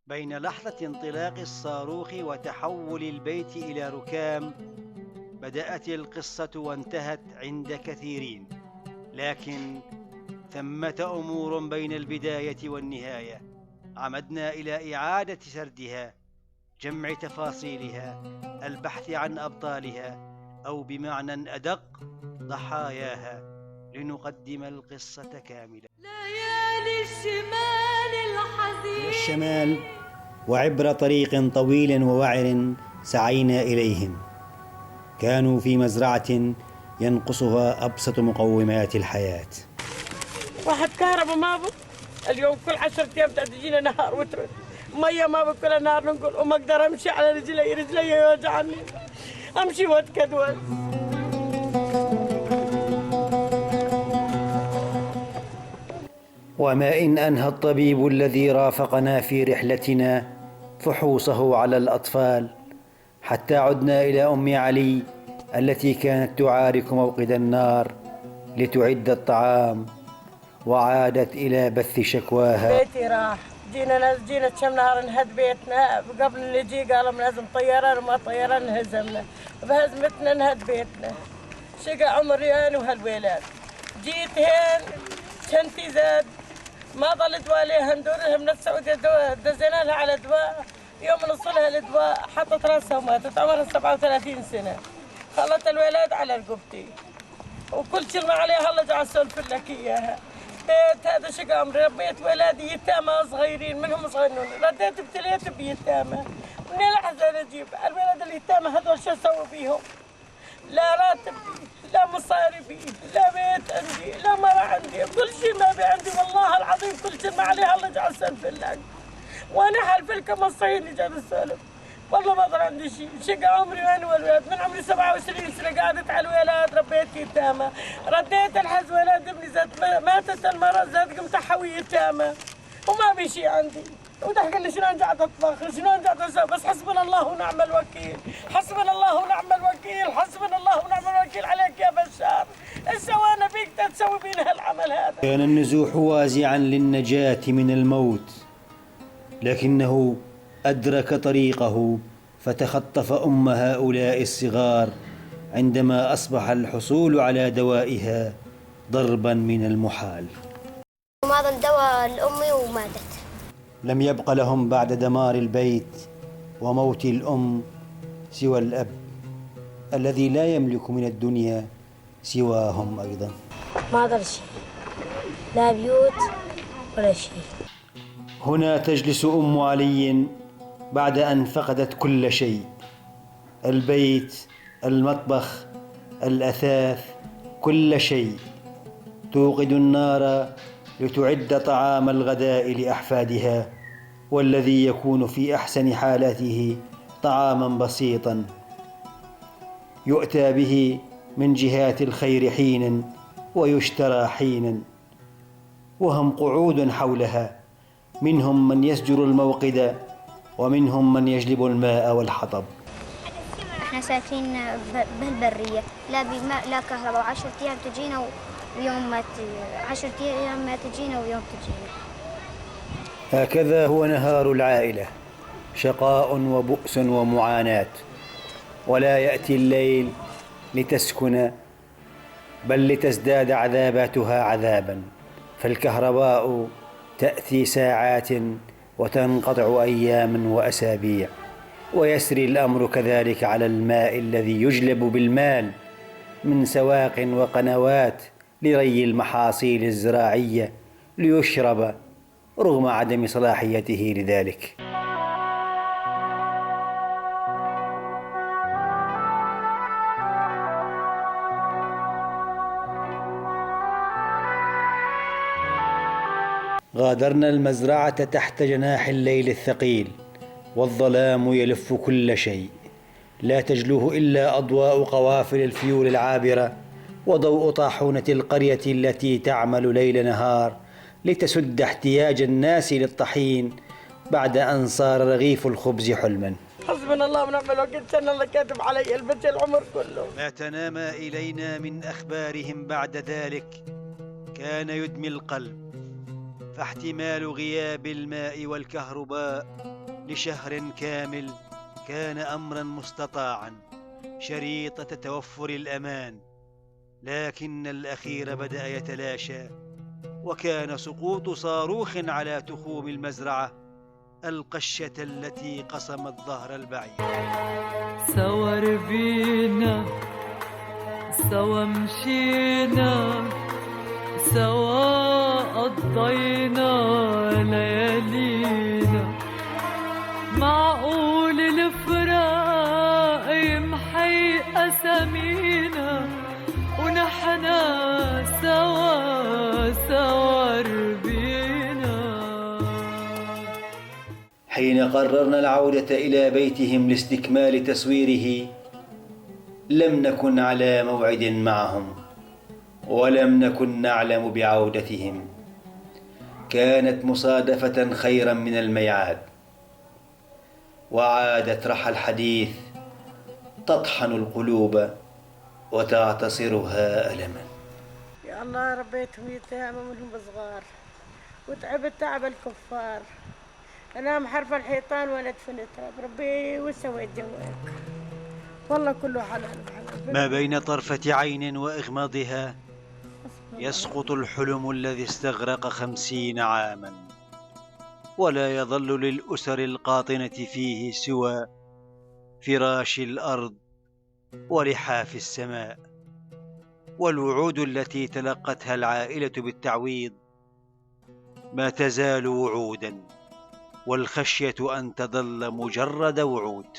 بين لحظة انطلاق الصاروخ وتحول البيت إلى ركام بدأت القصة وانتهت عند كثيرين، لكن ثمة أمور بين البداية والنهاية عمدنا إلى إعادة سردها، جمع تفاصيلها، البحث عن أبطالها، أو بمعنى أدق ضحاياها، لنقدم القصة كاملة. ليالي الشمال الحزين الشمال وعبر طريق طويل ووعر سعينا إليهم. كانوا في مزرعة ينقصها أبسط مقومات الحياة. واحد كهرباء ما بك اليوم كل 10 أيام تجينا نهار وترد، مية ما بك كل نهار نقول وما أقدر أمشي على رجلي يوجعني، أمشي وأتكدول. وما إن أنهى الطبيب الذي رافقنا في رحلتنا فحوصه على الأطفال حتى عدنا إلى أم علي التي كانت تعارك موقد النار لتعد الطعام، وعادت إلى بث شكواها. بيتي راح، جينا كم نهار نهد بيتنا، قبل اللي يجي قالوا لازم طيران وما طيران انهزمنا، بهزمتنا نهد بيتنا. شقى عمري أنا وهالولاد، جيت هين شنتي زاد ما ظل دواء ليها ندورها من السعودية، دزينا لها على دواء، يوم نوصلها الدواء حطت راسها وماتت، عمرها 37 سنة، خلت الولاد على رقبتي وكل كلمة عليها الله جعل اسولف لك اياها. بيت هذا شقى عمري، ربيت ولادي يتامى صغيرين منهم صغيرون، رديت ابتليت بيتامى، من الحزن اجيب الولاد اليتامى هذول شو اسوي بيهم؟ لا راتب لا مصاريفي لا بيت عندي لا مرة عندي، كل شيء ما بي عندي والله العظيم، كل كلمة عليها الله جعل اسولف لك، وانا حالف لكم الصهيوني جاب السولف، والله ما ضل عندي شيء. شقى عمري وانا والولاد، من عمري 27 سنه قعدت على الولاد، ربيت يتامى، رديت الحز ولاد ابني زاد ماتت المراه زاد قمت احوي يتامى وما في شيء عندي، وضحك لي شلون قاعد اطبخ شلون قاعد اسوي، بس حسبنا الله ونعم الوكيل، حسبنا الله ونعم الوكيل، حسبنا الله ونعم الوكيل عليك يا بشار، ايش سوينا فيك تسوي بينا هالعمل هذا؟ كان النزوح وازعا للنجاة من الموت، لكنه أدرك طريقه فتخطف أم هؤلاء الصغار عندما أصبح الحصول على دوائها ضربا من المحال. ما ظل دواء لأمي وماتت. لم يبق لهم بعد دمار البيت وموت الأم سوى الأب الذي لا يملك من الدنيا سواهم أيضا. ما ظل شيء، لا بيوت ولا شيء. هنا تجلس أم علي بعد أن فقدت كل شيء، البيت، المطبخ، الأثاث، كل شيء. توقد النار لتعد طعام الغداء لأحفادها، والذي يكون في أحسن حالاته طعاما بسيطا يؤتى به من جهات الخير حينا ويشترى حينا، وهم قعود حولها، منهم من يسجر الموقد ومنهم من يجلب الماء والحطب. احنا ساكنين بالبرية، لا بماء لا كهرباء، 10 أيام تجينا ويوم ما 10 أيام ما تجينا ويوم تجينا. هكذا هو نهار العائلة، شقاء وبؤس ومعاناة، ولا يأتي الليل لتسكن بل لتزداد عذاباتها عذابا، فالكهرباء تأتي ساعات وتنقطع أيام وأسابيع، ويسري الأمر كذلك على الماء الذي يجلب بالمال من سواق وقنوات لري المحاصيل الزراعية ليشرب رغم عدم صلاحيته لذلك. غادرنا المزرعة تحت جناح الليل الثقيل، والظلام يلف كل شيء، لا تجلوه إلا أضواء قوافل الفيول العابرة وضوء طاحونة القرية التي تعمل ليل نهار لتسد احتياج الناس للطحين بعد أن صار رغيف الخبز حلما. حسبنا الله ونعم الوكيل، كان الله كاتب علي البت العمر كله. ما تنامى إلينا من أخبارهم بعد ذلك كان يدمي القلب، فاحتمال غياب الماء والكهرباء لشهر كامل كان أمرا مستطاعا شريطة توفر الأمان. لكن الأخير بدأ يتلاشى، وكان سقوط صاروخ على تخوم المزرعة القشة التي قصمت ظهر البعير. سوا ربينا، سوا مشينا، سوا قضينا ليالينا. معقول الفراق يمحي أسامينا، ونحنا سوا سوا ربينا. حين قررنا العودة إلى بيتهم لاستكمال تسويره، لم نكن على موعد معهم، ولم نكن نعلم بعودتهم. كانت مصادفة خيرا من الميعاد، وعادت رحى الحديث تطحن القلوب وتعتصرها ألما. يا الله ربيتهم يتامى منهم صغار، وتعبت تعب الكفار. أنا محرفة الحيطان وأنا دفنتها بربي وسويت جواك، والله كله حلال بحلال. ما بين طرفة عين وإغماضها يسقط الحلم الذي استغرق 50 عاما، ولا يظل للأسر القاطنة فيه سوى فراش الأرض ولحاف السماء. والوعود التي تلقتها العائلة بالتعويض ما تزال وعودا، والخشية أن تظل مجرد وعود.